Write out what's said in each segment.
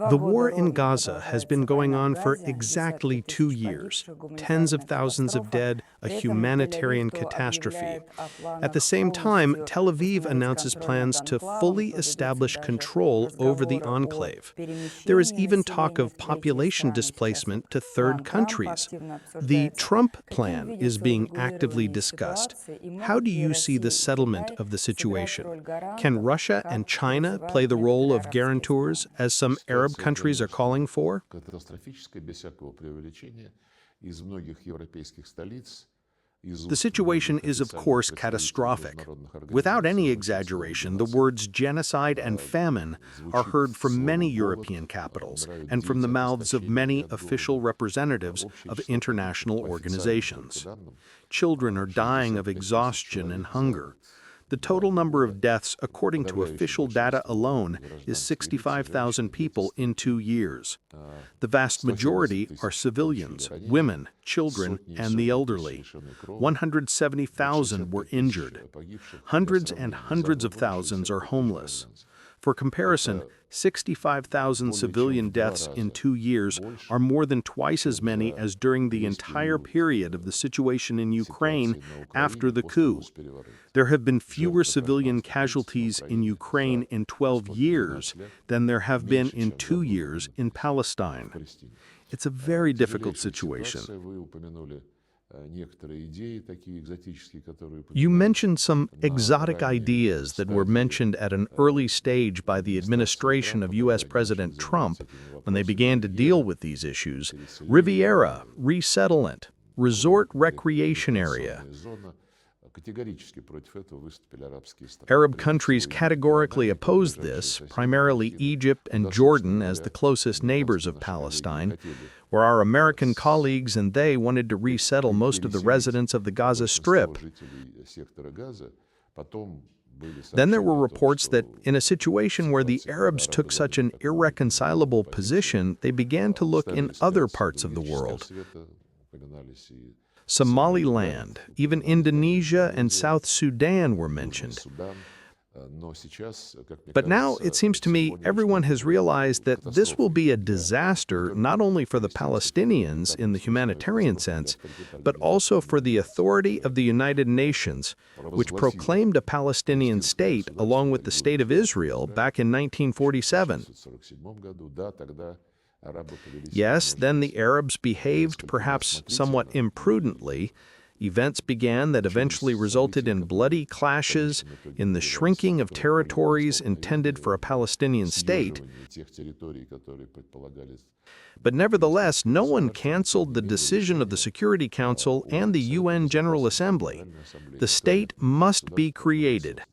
The war in Gaza has been going on for exactly 2 years. Tens of thousands of dead, a humanitarian catastrophe. At the same time, Tel Aviv announces plans to fully establish control over the enclave. There is even talk of population displacement to third countries. The Trump plan is being actively discussed. How do you see the settlement of the situation? Can Russia and China play the role of guarantors, as some Arab countries are calling for? The situation is, of course, catastrophic. Without any exaggeration, the words genocide and famine are heard from many European capitals and from the mouths of many official representatives of international organizations. Children are dying of exhaustion and hunger. The total number of deaths, according to official data alone, is 65,000 people in 2 years. The vast majority are civilians, women, children, and the elderly. 170,000 were injured. Hundreds and hundreds of thousands are homeless. For comparison, 65,000 civilian deaths in 2 years are more than twice as many as during the entire period of the situation in Ukraine after the coup. There have been fewer civilian casualties in Ukraine in 12 years than there have been in 2 years in Palestine. It's a very difficult situation. You mentioned some exotic ideas that were mentioned at an early stage by the administration of U.S. President Trump when they began to deal with these issues: Riviera, resettlement, resort recreation area. Arab countries categorically opposed this, primarily Egypt and Jordan as the closest neighbors of Palestine, where our American colleagues and they wanted to resettle most of the residents of the Gaza Strip. Then there were reports that in a situation where the Arabs took such an irreconcilable position, they began to look in other parts of the world. Somaliland, even Indonesia and South Sudan were mentioned. But now, it seems to me, everyone has realized that this will be a disaster not only for the Palestinians in the humanitarian sense, but also for the authority of the United Nations, which proclaimed a Palestinian state along with the State of Israel back in 1947. Yes, then the Arabs behaved perhaps somewhat imprudently. Events began that eventually resulted in bloody clashes, in the shrinking of territories intended for a Palestinian state. But nevertheless, no one canceled the decision of the Security Council and the UN General Assembly. The state must be created.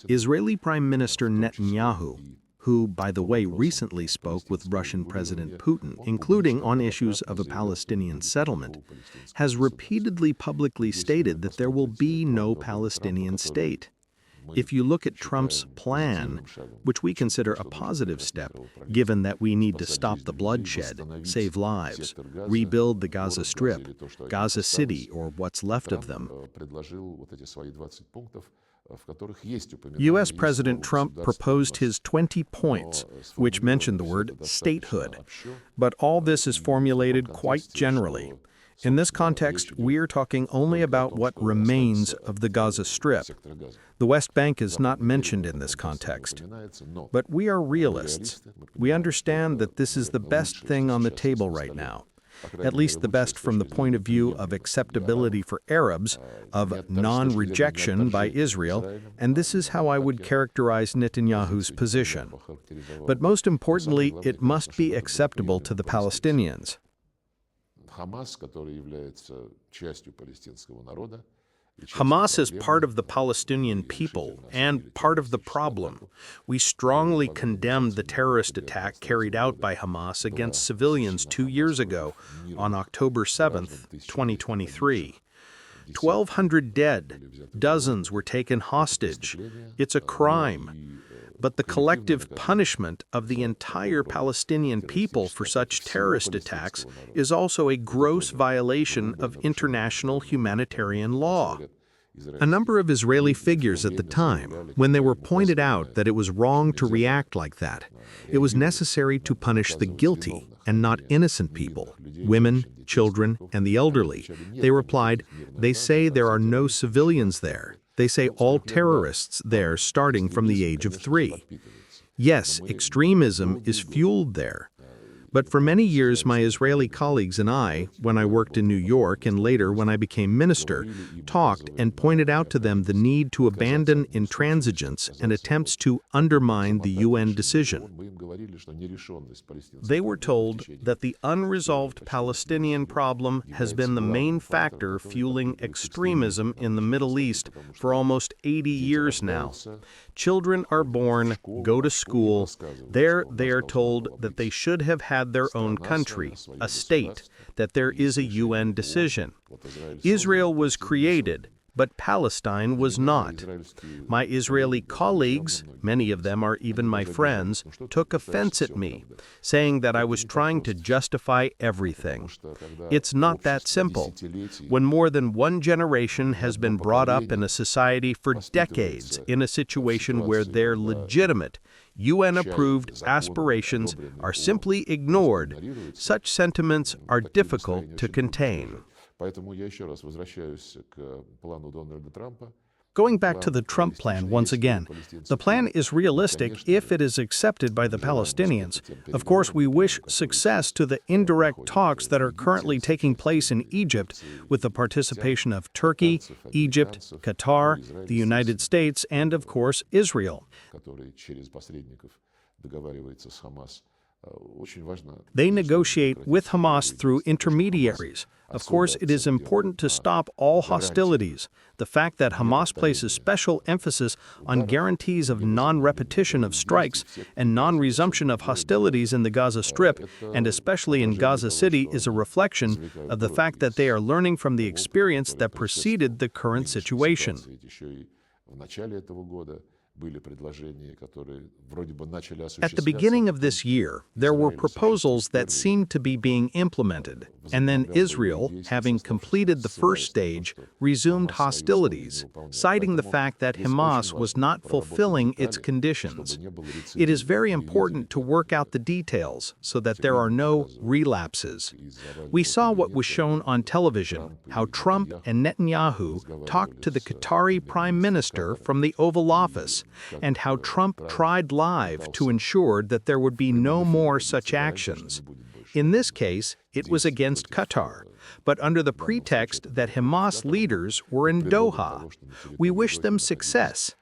Israeli Prime Minister Netanyahu, who, by the way, recently spoke with Russian President Putin, including on issues of a Palestinian settlement, has repeatedly publicly stated that there will be no Palestinian state. If you look at Trump's plan, which we consider a positive step, given that we need to stop the bloodshed, save lives, rebuild the Gaza Strip, Gaza City, or what's left of them, U.S. President Trump proposed his 20 points, which mentioned the word statehood. But all this is formulated quite generally. In this context, we're talking only about what remains of the Gaza Strip. The West Bank is not mentioned in this context. But we are realists. We understand that this is the best thing on the table right now. At least the best from the point of view of acceptability for Arabs, of non-rejection by Israel, and this is how I would characterize Netanyahu's position. But most importantly, it must be acceptable to the Palestinians. Hamas is part of the Palestinian people and part of the problem. We strongly condemned the terrorist attack carried out by Hamas against civilians 2 years ago on October 7, 2023. 1,200 dead, dozens were taken hostage. It's a crime. But the collective punishment of the entire Palestinian people for such terrorist attacks is also a gross violation of international humanitarian law. A number of Israeli figures at the time, when they were pointed out that it was wrong to react like that, it was necessary to punish the guilty and not innocent people, women, children, and the elderly. They replied, "They say there are no civilians there. They say all terrorists there starting from the age of 3. Yes, extremism is fueled there." But for many years, my Israeli colleagues and I, when I worked in New York and later when I became minister, talked and pointed out to them the need to abandon intransigence and attempts to undermine the UN decision. They were told that the unresolved Palestinian problem has been the main factor fueling extremism in the Middle East for almost 80 years now. Children are born, go to school. There they are told that they should have had their own country, a state, that there is a UN decision. Israel was created, but Palestine was not. My Israeli colleagues, many of them are even my friends, took offense at me, saying that I was trying to justify everything. It's not that simple. When more than one generation has been brought up in a society for decades in a situation where their legitimate, UN-approved aspirations are simply ignored, such sentiments are difficult to contain. Going back to the Trump plan once again, the plan is realistic if it is accepted by the Palestinians. Of course, we wish success to the indirect talks that are currently taking place in Egypt with the participation of Turkey, Egypt, Qatar, the United States, and of course, Israel. They negotiate with Hamas through intermediaries. Of course, it is important to stop all hostilities. The fact that Hamas places special emphasis on guarantees of non-repetition of strikes and non-resumption of hostilities in the Gaza Strip, and especially in Gaza City, is a reflection of the fact that they are learning from the experience that preceded the current situation. At the beginning of this year, there were proposals that seemed to be being implemented, and then Israel, having completed the first stage, resumed hostilities, citing the fact that Hamas was not fulfilling its conditions. It is very important to work out the details so that there are no relapses. We saw what was shown on television, how Trump and Netanyahu talked to the Qatari Prime Minister from the Oval Office, and how Trump tried live to ensure that there would be no more such actions. In this case, it was against Qatar, but under the pretext that Hamas leaders were in Doha. We wish them success.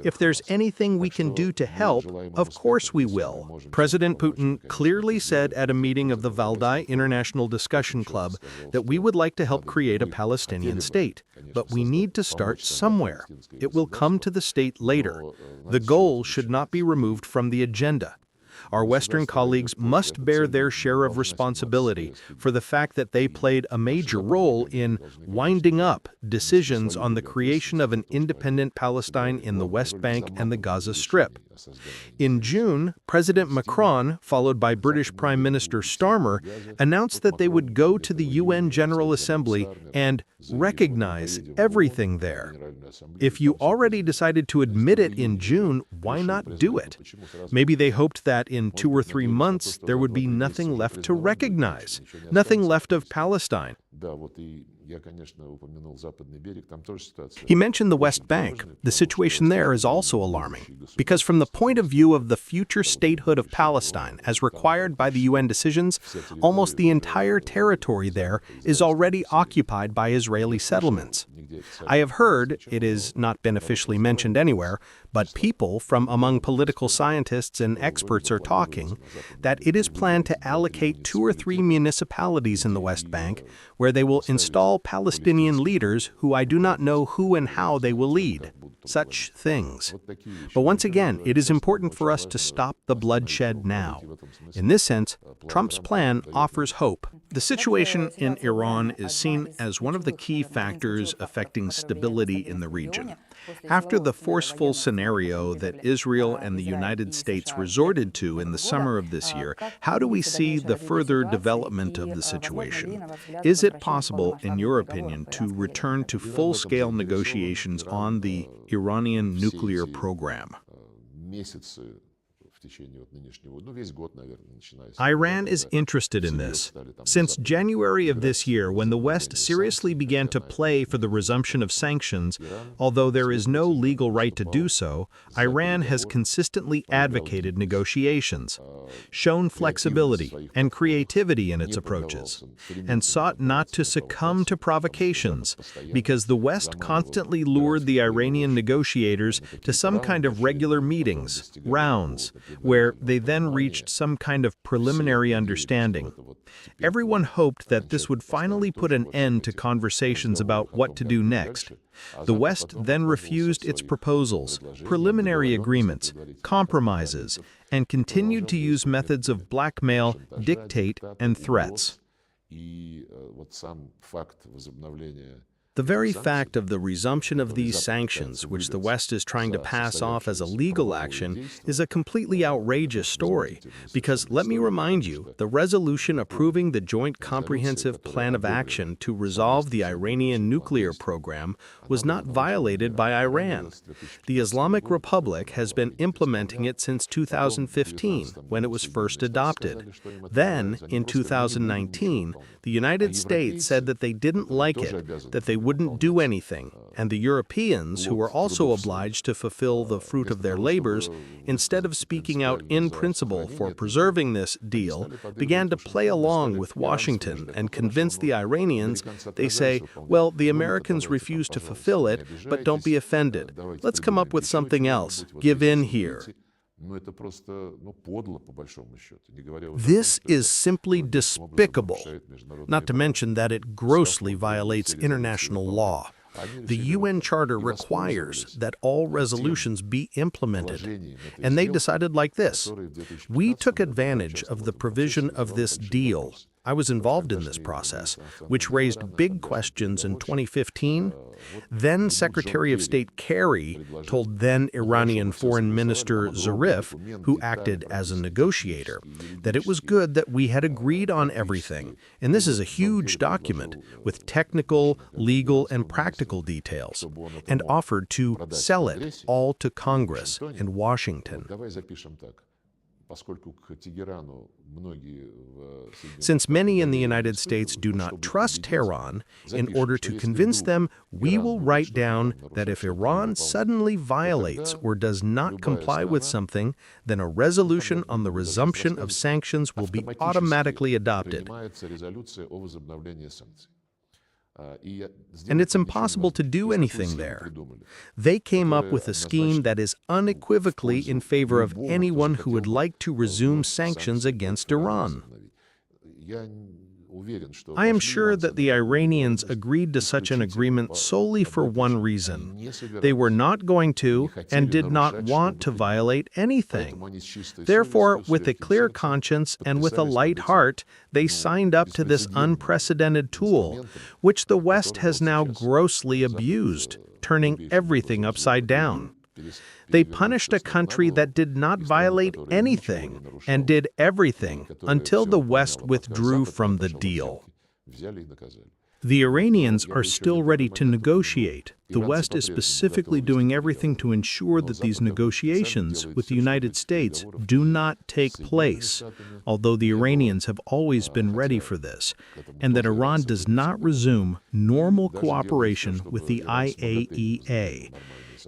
If there's anything we can do to help, of course we will. President Putin clearly said at a meeting of the Valdai International Discussion Club that we would like to help create a Palestinian state. But we need to start somewhere. It will come to the state later. The goal should not be removed from the agenda. Our Western colleagues must bear their share of responsibility for the fact that they played a major role in winding up decisions on the creation of an independent Palestine in the West Bank and the Gaza Strip. In June, President Macron, followed by British Prime Minister Starmer, announced that they would go to the UN General Assembly and recognize everything there. If you already decided to admit it in June, why not do it? Maybe they hoped that in 2 or 3 months there would be nothing left to recognize, nothing left of Palestine. He mentioned the West Bank. The situation there is also alarming, because from the point of view of the future statehood of Palestine, as required by the UN decisions, almost the entire territory there is already occupied by Israeli settlements. I have heard, it has not been officially mentioned anywhere, but people from among political scientists and experts are talking, that it is planned to allocate 2 or 3 municipalities in the West Bank where they will install Palestinian leaders who I do not know who and how they will lead. Such things. But once again, it is important for us to stop the bloodshed now. In this sense, Trump's plan offers hope. The situation in Iran is seen as one of the key factors affecting stability in the region. After the forceful scenario that Israel and the United States resorted to in the summer of this year, how do we see the further development of the situation? Is it possible, in your opinion, to return to full-scale negotiations on the Iranian nuclear program? Iran is interested in this. Since January of this year, when the West seriously began to play for the resumption of sanctions, although there is no legal right to do so, Iran has consistently advocated negotiations, shown flexibility and creativity in its approaches, and sought not to succumb to provocations, because the West constantly lured the Iranian negotiators to some kind of regular meetings, rounds, where they then reached some kind of preliminary understanding. Everyone hoped that this would finally put an end to conversations about what to do next. The West then refused its proposals, preliminary agreements, compromises, and continued to use methods of blackmail, dictate, and threats. The very fact of the resumption of these sanctions, which the West is trying to pass off as a legal action, is a completely outrageous story. Because, let me remind you, the resolution approving the Joint Comprehensive Plan of Action to resolve the Iranian nuclear program was not violated by Iran. The Islamic Republic has been implementing it since 2015, when it was first adopted. Then, in 2019, the United States said that they didn't like it, that they wouldn't do anything, and the Europeans, who were also obliged to fulfill the fruit of their labors, instead of speaking out in principle for preserving this deal, began to play along with Washington and convince the Iranians. They say, well, the Americans refuse to fulfill it, but don't be offended. Let's come up with something else. Give in here. This is simply despicable, not to mention that it grossly violates international law. The UN Charter requires that all resolutions be implemented, and they decided like this. We took advantage of the provision of this deal. I was involved in this process, which raised big questions in 2015. Then Secretary of State Kerry told then Iranian Foreign Minister Zarif, who acted as a negotiator, that it was good that we had agreed on everything. And this is a huge document with technical, legal, and practical details, and offered to sell it all to Congress in Washington. Since many in the United States do not trust Tehran, in order to convince them, we will write down that if Iran suddenly violates or does not comply with something, then a resolution on the resumption of sanctions will be automatically adopted. And it's impossible to do anything there. They came up with a scheme that is unequivocally in favor of anyone who would like to resume sanctions against Iran. I am sure that the Iranians agreed to such an agreement solely for one reason. They were not going to and did not want to violate anything. Therefore, with a clear conscience and with a light heart, they signed up to this unprecedented tool, which the West has now grossly abused, turning everything upside down. They punished a country that did not violate anything and did everything until the West withdrew from the deal. The Iranians are still ready to negotiate. The West is specifically doing everything to ensure that these negotiations with the United States do not take place, although the Iranians have always been ready for this, and that Iran does not resume normal cooperation with the IAEA.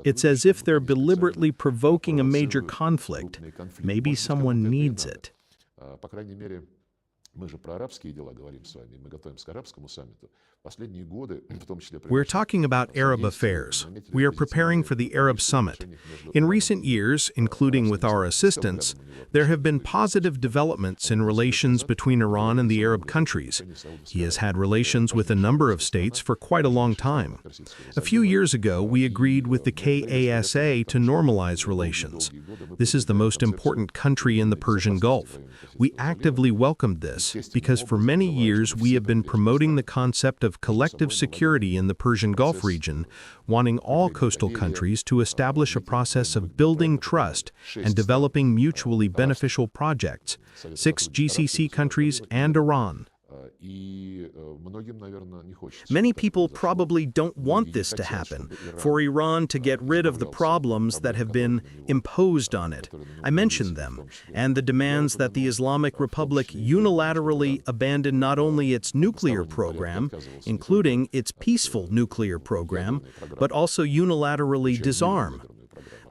It's as if they're deliberately provoking a major conflict. Maybe someone needs it. Мы же про арабские дела говорим с вами, мы готовимся к арабскому саммиту. We're talking about Arab affairs. We are preparing for the Arab Summit. In recent years, including with our assistance, there have been positive developments in relations between Iran and the Arab countries. He has had relations with a number of states for quite a long time. A few years ago, we agreed with the KASA to normalize relations. This is the most important country in the Persian Gulf. We actively welcomed this because for many years we have been promoting the concept of collective security in the Persian Gulf region, wanting all coastal countries to establish a process of building trust and developing mutually beneficial projects, 6 GCC countries and Iran. Many people probably don't want this to happen, for Iran to get rid of the problems that have been imposed on it. I mentioned them, and the demands that the Islamic Republic unilaterally abandon not only its nuclear program, including its peaceful nuclear program, but also unilaterally disarm.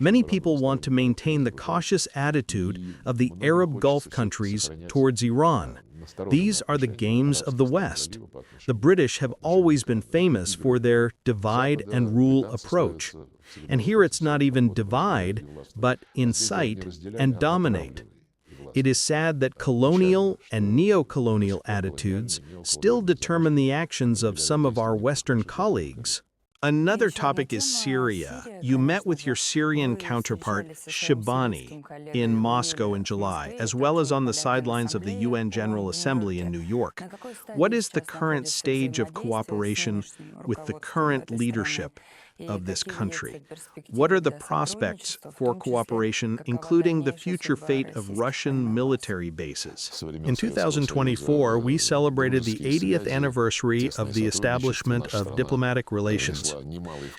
Many people want to maintain the cautious attitude of the Arab Gulf countries towards Iran. These are the games of the West. The British have always been famous for their divide and rule approach. And here it's not even divide, but incite and dominate. It is sad that colonial and neo-colonial attitudes still determine the actions of some of our Western colleagues. Another topic is Syria. You met with your Syrian counterpart, Shibani, in Moscow in July, as well as on the sidelines of the UN General Assembly in New York. What is the current stage of cooperation with the current leadership of this country? What are the prospects for cooperation, including the future fate of Russian military bases? In 2024, we celebrated the 80th anniversary of the establishment of diplomatic relations.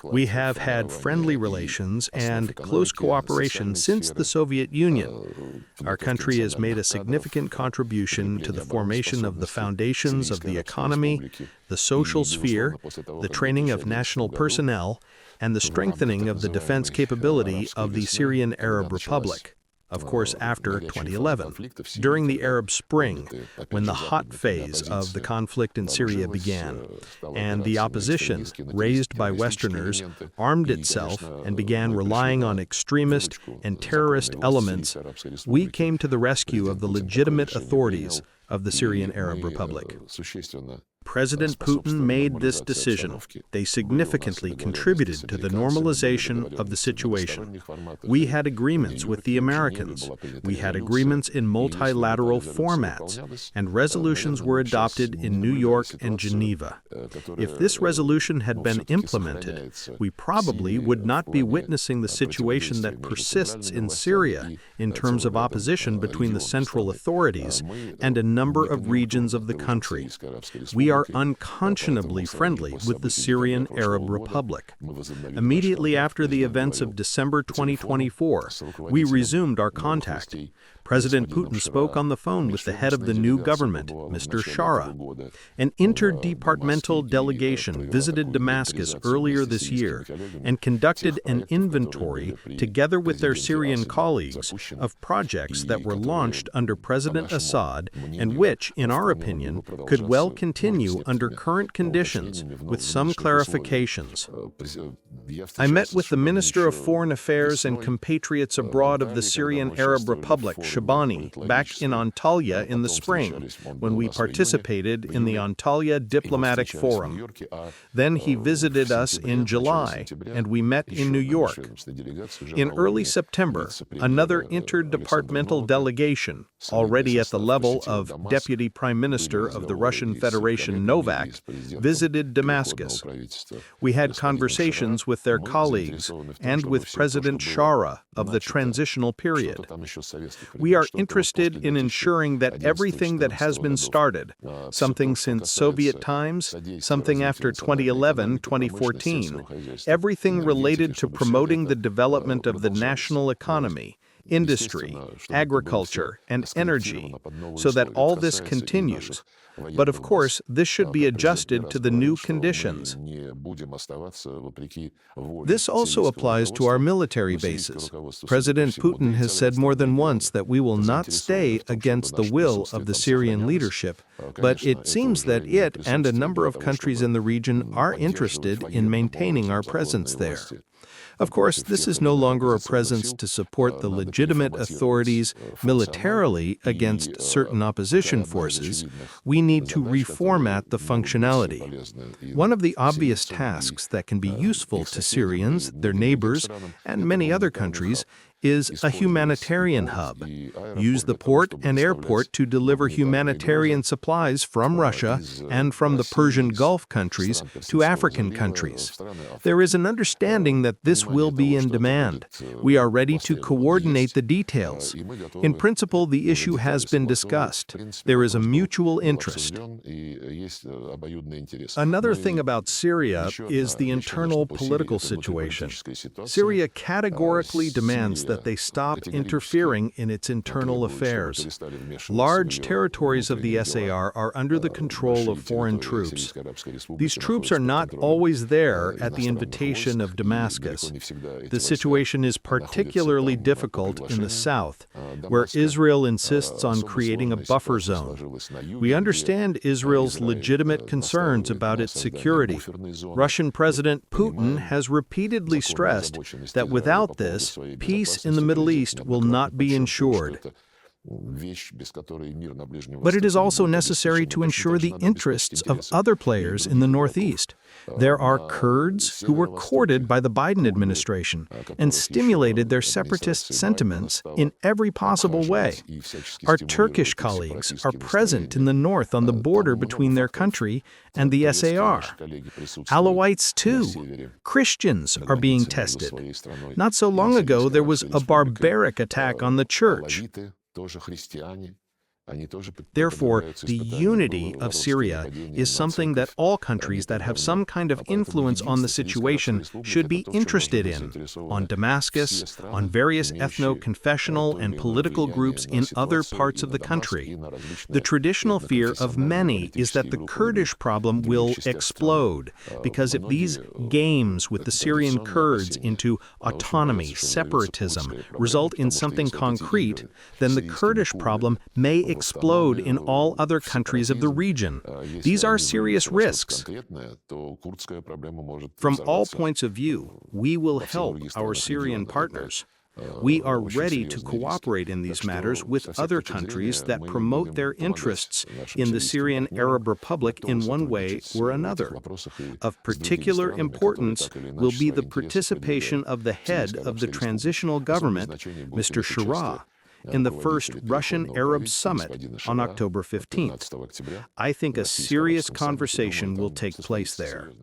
We have had friendly relations and close cooperation since the Soviet Union. Our country has made a significant contribution to the formation of the foundations of the economy, the social sphere, the training of national personnel, and the strengthening of the defense capability of the Syrian Arab Republic, of course after 2011, during the Arab Spring, when the hot phase of the conflict in Syria began, and the opposition, raised by Westerners, armed itself and began relying on extremist and terrorist elements. We came to the rescue of the legitimate authorities of the Syrian Arab Republic. President Putin made this decision. They significantly contributed to the normalization of the situation. We had agreements with the Americans. We had agreements in multilateral formats, and resolutions were adopted in New York and Geneva. If this resolution had been implemented, we probably would not be witnessing the situation that persists in Syria in terms of opposition between the central authorities and a number of regions of the country. We are unconscionably friendly with the Syrian Arab Republic. Immediately after the events of December 2024, we resumed our contact. President Putin spoke on the phone with the head of the new government, Mr. Shara. An interdepartmental delegation visited Damascus earlier this year and conducted an inventory, together with their Syrian colleagues, of projects that were launched under President Assad and which, in our opinion, could well continue under current conditions, with some clarifications. I met with the Minister of Foreign Affairs and compatriots abroad of the Syrian Arab Republic, Shibani, back in Antalya in the spring, when we participated in the Antalya Diplomatic Forum. Then he visited us in July, and we met in New York. In early September, another interdepartmental delegation, already at the level of Deputy Prime Minister of the Russian Federation Novak, visited Damascus. We had conversations with their colleagues and with President Shara of the transitional period. We are interested in ensuring that everything that has been started, something since Soviet times, something after 2011, 2014, everything related to promoting the development of the national economy, industry, agriculture, and energy, so that all this continues. But of course, this should be adjusted to the new conditions. This also applies to our military bases. President Putin has said more than once that we will not stay against the will of the Syrian leadership, but it seems that it and a number of countries in the region are interested in maintaining our presence there. Of course, this is no longer a presence to support the legitimate authorities militarily against certain opposition forces. We need to reformat the functionality. One of the obvious tasks that can be useful to Syrians, their neighbors, and many other countries is a humanitarian hub. Use the port and airport to deliver humanitarian supplies from Russia and from the Persian Gulf countries to African countries. There is an understanding that this will be in demand. We are ready to coordinate the details. In principle, the issue has been discussed. There is a mutual interest. Another thing about Syria is the internal political situation. Syria categorically demands that they stop interfering in its internal affairs. Large territories of the SAR are under the control of foreign troops. These troops are not always there at the invitation of Damascus. The situation is particularly difficult in the south, where Israel insists on creating a buffer zone. We understand Israel's legitimate concerns about its security. Russian President Putin has repeatedly stressed that without this, peace in the Middle East will not be ensured. But it is also necessary to ensure the interests of other players in the Northeast. There are Kurds who were courted by the Biden administration and stimulated their separatist sentiments in every possible way. Our Turkish colleagues are present in the north on the border between their country and the SAR. Alawites, too. Christians are being tested. Not so long ago, there was a barbaric attack on the church. Therefore, the unity of Syria is something that all countries that have some kind of influence on the situation should be interested in, on Damascus, on various ethno-confessional and political groups in other parts of the country. The traditional fear of many is that the Kurdish problem will explode, because if these games with the Syrian Kurds into autonomy, separatism, result in something concrete, then the Kurdish problem may explode in all other countries of the region. These are serious risks. From all points of view, we will help our Syrian partners. We are ready to cooperate in these matters with other countries that promote their interests in the Syrian Arab Republic in one way or another. Of particular importance will be the participation of the head of the transitional government, Mr. Shira, in the first Russian-Arab summit on October 15th. I think a serious conversation will take place there.